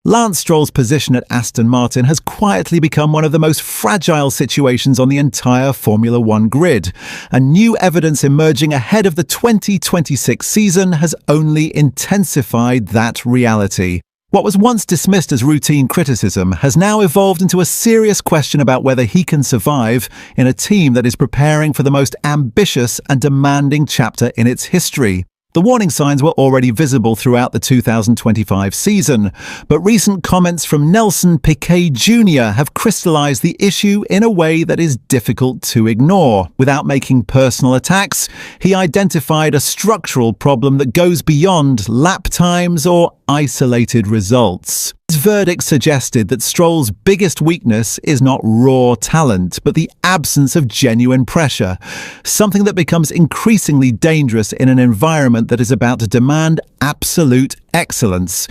Lance Stroll's position at Aston Martin has quietly become one of the most fragile situations on the entire Formula One grid, and new evidence emerging ahead of the 2026 season has only intensified that reality. What was once dismissed as routine criticism has now evolved into a serious question about whether he can survive in a team that is preparing for the most ambitious and demanding chapter in its history. The warning signs were already visible throughout the 2025 season, but recent comments from Nelson Piquet Jr. have crystallized the issue in a way that is difficult to ignore. Without making personal attacks, he identified a structural problem that goes beyond lap times or isolated results. His verdict suggested that Stroll's biggest weakness is not raw talent, but the absence of genuine pressure, something that becomes increasingly dangerous in an environment that is about to demand absolute excellence.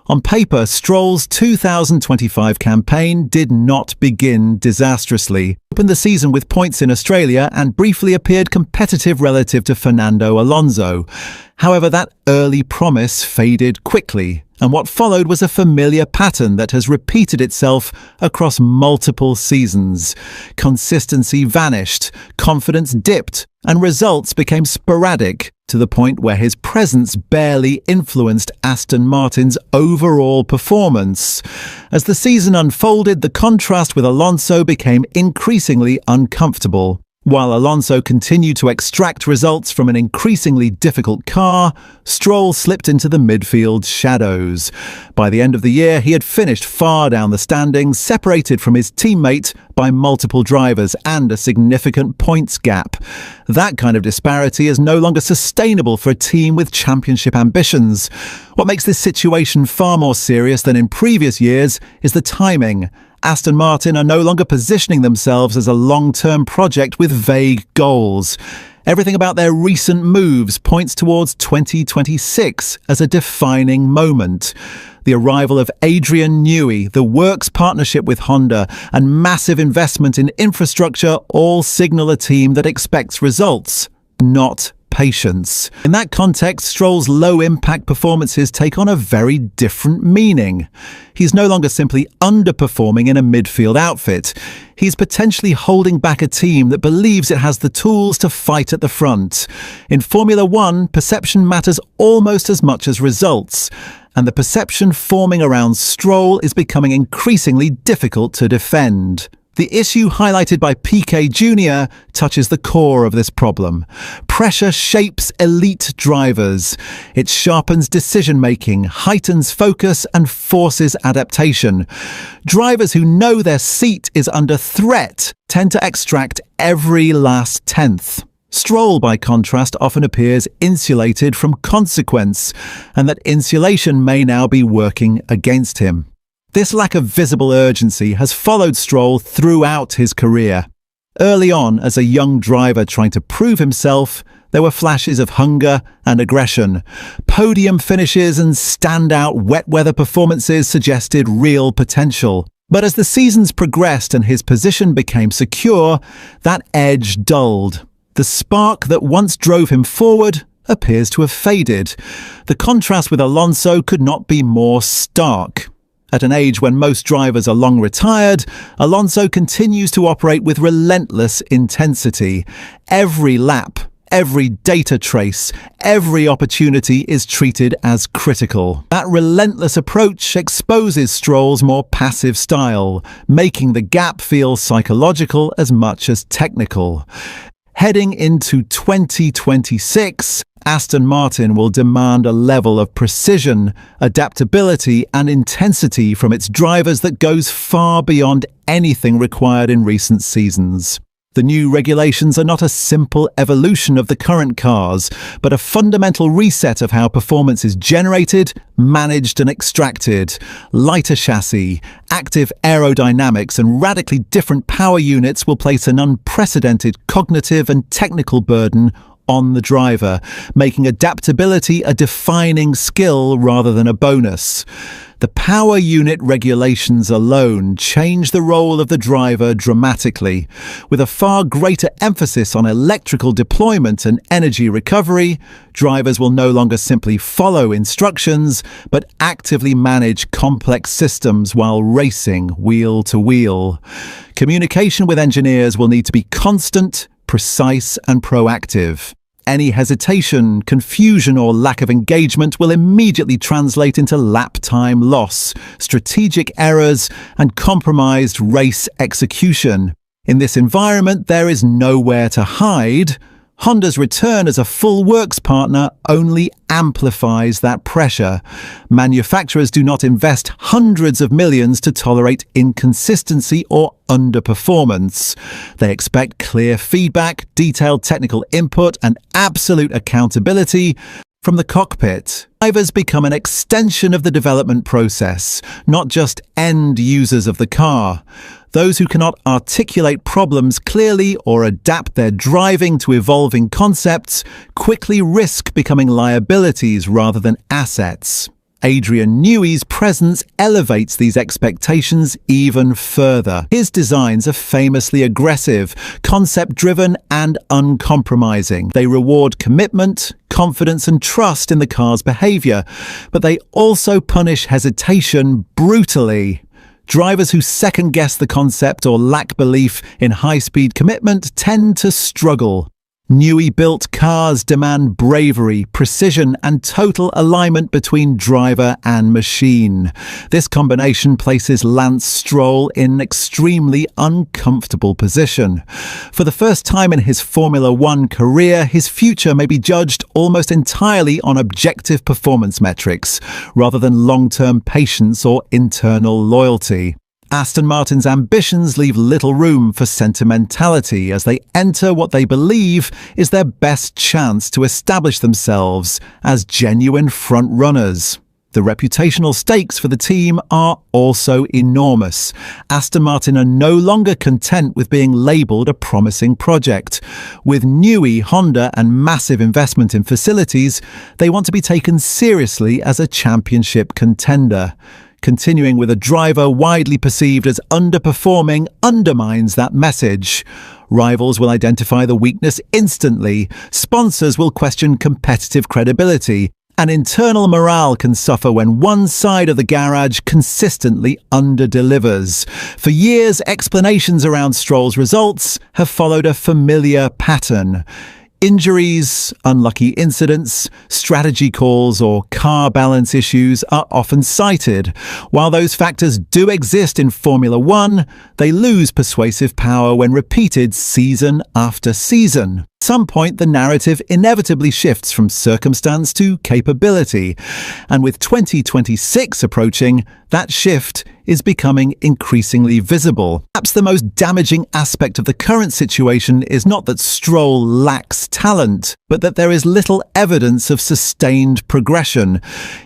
On paper, Stroll's 2025 campaign did not begin disastrously. He opened the season with points in Australia and briefly appeared competitive relative to Fernando Alonso. However, that early promise faded quickly, and what followed was a familiar pattern that has repeated itself across multiple seasons. Consistency vanished, confidence dipped, and results became sporadic, to the point where his presence barely influenced Aston Martin's overall performance. As the season unfolded, the contrast with Alonso became increasingly uncomfortable. While Alonso continued to extract results from an increasingly difficult car, Stroll slipped into the midfield shadows. By the end of the year, he had finished far down the standings, separated from his teammate by multiple drivers and a significant points gap. That kind of disparity is no longer sustainable for a team with championship ambitions. What makes this situation far more serious than in previous years is the timing. Aston Martin are no longer positioning themselves as a long-term project with vague goals. Everything about their recent moves points towards 2026 as a defining moment. The arrival of Adrian Newey, the works partnership with Honda, and massive investment in infrastructure all signal a team that expects results, not patience. In that context, Stroll's low-impact performances take on a very different meaning. He's no longer simply underperforming in a midfield outfit. He's potentially holding back a team that believes it has the tools to fight at the front. In Formula One, perception matters almost as much as results, and the perception forming around Stroll is becoming increasingly difficult to defend. The issue highlighted by Piquet Jr. touches the core of this problem. Pressure shapes elite drivers. It sharpens decision-making, heightens focus, and forces adaptation. Drivers who know their seat is under threat tend to extract every last tenth. Stroll, by contrast, often appears insulated from consequence, and that insulation may now be working against him. This lack of visible urgency has followed Stroll throughout his career. Early on, as a young driver trying to prove himself, there were flashes of hunger and aggression. Podium finishes and standout wet-weather performances suggested real potential. But as the seasons progressed and his position became secure, that edge dulled. The spark that once drove him forward appears to have faded. The contrast with Alonso could not be more stark. At an age when most drivers are long retired, Alonso continues to operate with relentless intensity. Every lap, every data trace, every opportunity is treated as critical. That relentless approach exposes Stroll's more passive style, making the gap feel psychological as much as technical. Heading into 2026, Aston Martin will demand a level of precision, adaptability, and intensity from its drivers that goes far beyond anything required in recent seasons. The new regulations are not a simple evolution of the current cars, but a fundamental reset of how performance is generated, managed, and extracted. Lighter chassis, active aerodynamics, and radically different power units will place an unprecedented cognitive and technical burden on the driver, making adaptability a defining skill rather than a bonus. The power unit regulations alone change the role of the driver dramatically. With a far greater emphasis on electrical deployment and energy recovery, drivers will no longer simply follow instructions, but actively manage complex systems while racing wheel to wheel. Communication with engineers will need to be constant, precise, and proactive. Any hesitation, confusion, or lack of engagement will immediately translate into lap time loss, strategic errors, and compromised race execution. In this environment, there is nowhere to hide. Honda's return as a full works partner only amplifies that pressure. Manufacturers do not invest hundreds of millions to tolerate inconsistency or underperformance. They expect clear feedback, detailed technical input, and absolute accountability from the cockpit. Drivers become an extension of the development process, not just end users of the car. Those who cannot articulate problems clearly or adapt their driving to evolving concepts quickly risk becoming liabilities rather than assets. Adrian Newey's presence elevates these expectations even further. His designs are famously aggressive, concept-driven, and uncompromising. They reward commitment, confidence, and trust in the car's behavior, but they also punish hesitation brutally. Drivers who second-guess the concept or lack belief in high-speed commitment tend to struggle. Newey-built cars demand bravery, precision, and total alignment between driver and machine. This combination places Lance Stroll in an extremely uncomfortable position. For the first time in his Formula One career, his future may be judged almost entirely on objective performance metrics, rather than long-term patience or internal loyalty. Aston Martin's ambitions leave little room for sentimentality as they enter what they believe is their best chance to establish themselves as genuine front-runners. The reputational stakes for the team are also enormous. Aston Martin are no longer content with being labelled a promising project. With Newey, Honda, and massive investment in facilities, they want to be taken seriously as a championship contender. Continuing with a driver widely perceived as underperforming undermines that message. Rivals will identify the weakness instantly, sponsors will question competitive credibility, and internal morale can suffer when one side of the garage consistently underdelivers. For years, explanations around Stroll's results have followed a familiar pattern. Injuries, unlucky incidents, strategy calls, or car balance issues are often cited. While those factors do exist in Formula One, they lose persuasive power when repeated season after season. At some point, the narrative inevitably shifts from circumstance to capability, and with 2026 approaching, that shift is becoming increasingly visible. Perhaps the most damaging aspect of the current situation is not that Stroll lacks talent, but that there is little evidence of sustained progression.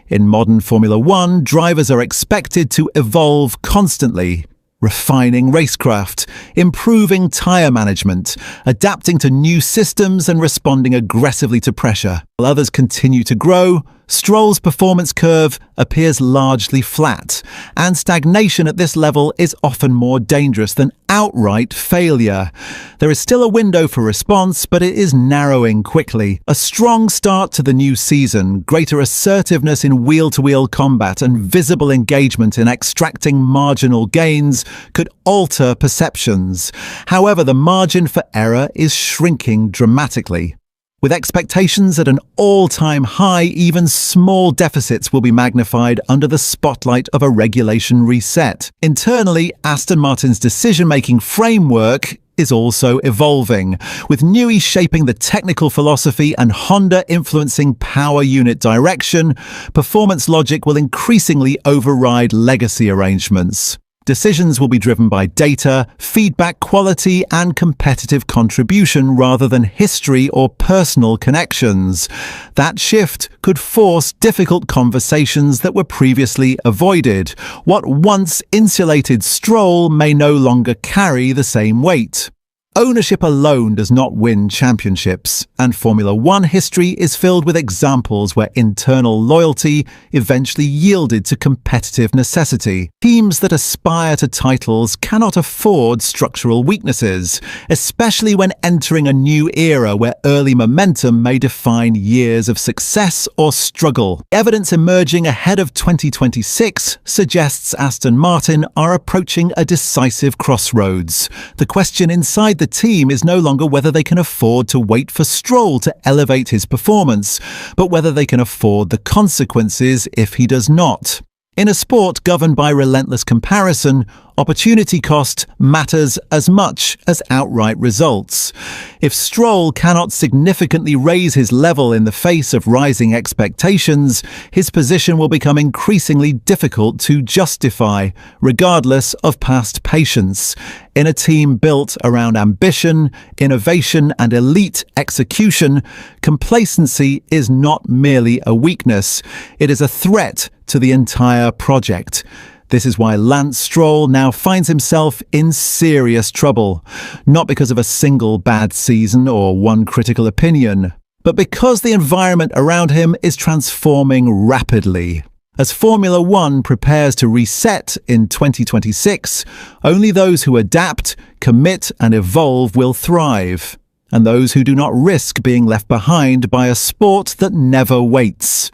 In modern Formula One, drivers are expected to evolve constantly, refining racecraft, improving tyre management, adapting to new systems and responding aggressively to pressure. While others continue to grow, Stroll's performance curve appears largely flat, and stagnation at this level is often more dangerous than outright failure. There is still a window for response, but it is narrowing quickly. A strong start to the new season, greater assertiveness in wheel-to-wheel combat, and visible engagement in extracting marginal gains could alter perceptions. However, the margin for error is shrinking dramatically. With expectations at an all-time high, even small deficits will be magnified under the spotlight of a regulation reset. Internally, Aston Martin's decision-making framework is also evolving, with Newey shaping the technical philosophy and Honda influencing power unit direction. Performance logic will increasingly override legacy arrangements. Decisions will be driven by data, feedback quality, and competitive contribution rather than history or personal connections. That shift could force difficult conversations that were previously avoided. What once insulated Stroll may no longer carry the same weight. Ownership alone does not win championships, and Formula One history is filled with examples where internal loyalty eventually yielded to competitive necessity. Teams that aspire to titles cannot afford structural weaknesses, especially when entering a new era where early momentum may define years of success or struggle. Evidence emerging ahead of 2026 suggests Aston Martin are approaching a decisive crossroads. The question inside the team is no longer whether they can afford to wait for Stroll to elevate his performance, but whether they can afford the consequences if he does not. In a sport governed by relentless comparison, opportunity cost matters as much as outright results. If Stroll cannot significantly raise his level in the face of rising expectations, his position will become increasingly difficult to justify, regardless of past patience. In a team built around ambition, innovation, and elite execution, complacency is not merely a weakness, it is a threat to the entire project. This is why Lance Stroll now finds himself in serious trouble, not because of a single bad season or one critical opinion, but because the environment around him is transforming rapidly. As Formula One prepares to reset in 2026, only those who adapt, commit, and evolve will thrive, and those who do not risk being left behind by a sport that never waits.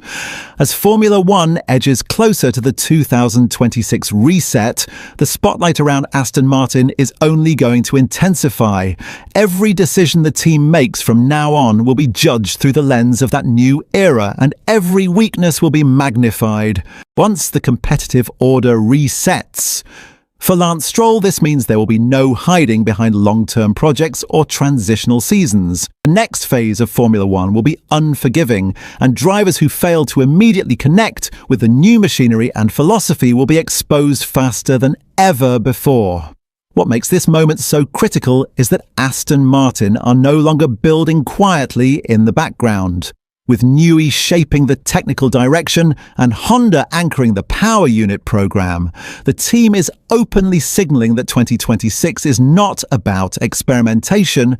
As Formula One edges closer to the 2026 reset, the spotlight around Aston Martin is only going to intensify. Every decision the team makes from now on will be judged through the lens of that new era, and every weakness will be magnified once the competitive order resets. For Lance Stroll, this means there will be no hiding behind long-term projects or transitional seasons. The next phase of Formula One will be unforgiving, and drivers who fail to immediately connect with the new machinery and philosophy will be exposed faster than ever before. What makes this moment so critical is that Aston Martin are no longer building quietly in the background. With Newey shaping the technical direction and Honda anchoring the power unit program, the team is openly signaling that 2026 is not about experimentation,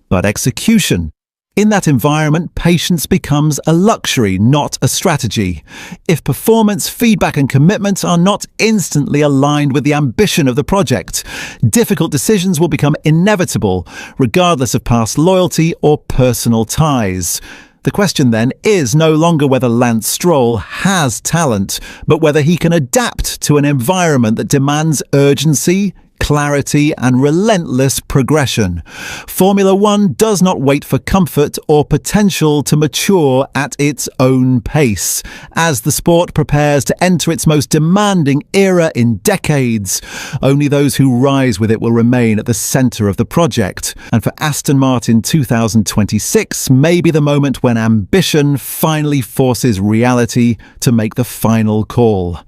but execution. In that environment, patience becomes a luxury, not a strategy. If performance, feedback, and commitment are not instantly aligned with the ambition of the project, difficult decisions will become inevitable, regardless of past loyalty or personal ties. The question then is no longer whether Lance Stroll has talent, but whether he can adapt to an environment that demands urgency, clarity, and relentless progression. Formula One does not wait for comfort or potential to mature at its own pace. As the sport prepares to enter its most demanding era in decades, only those who rise with it will remain at the centre of the project. And for Aston Martin, 2026 may be the moment when ambition finally forces reality to make the final call.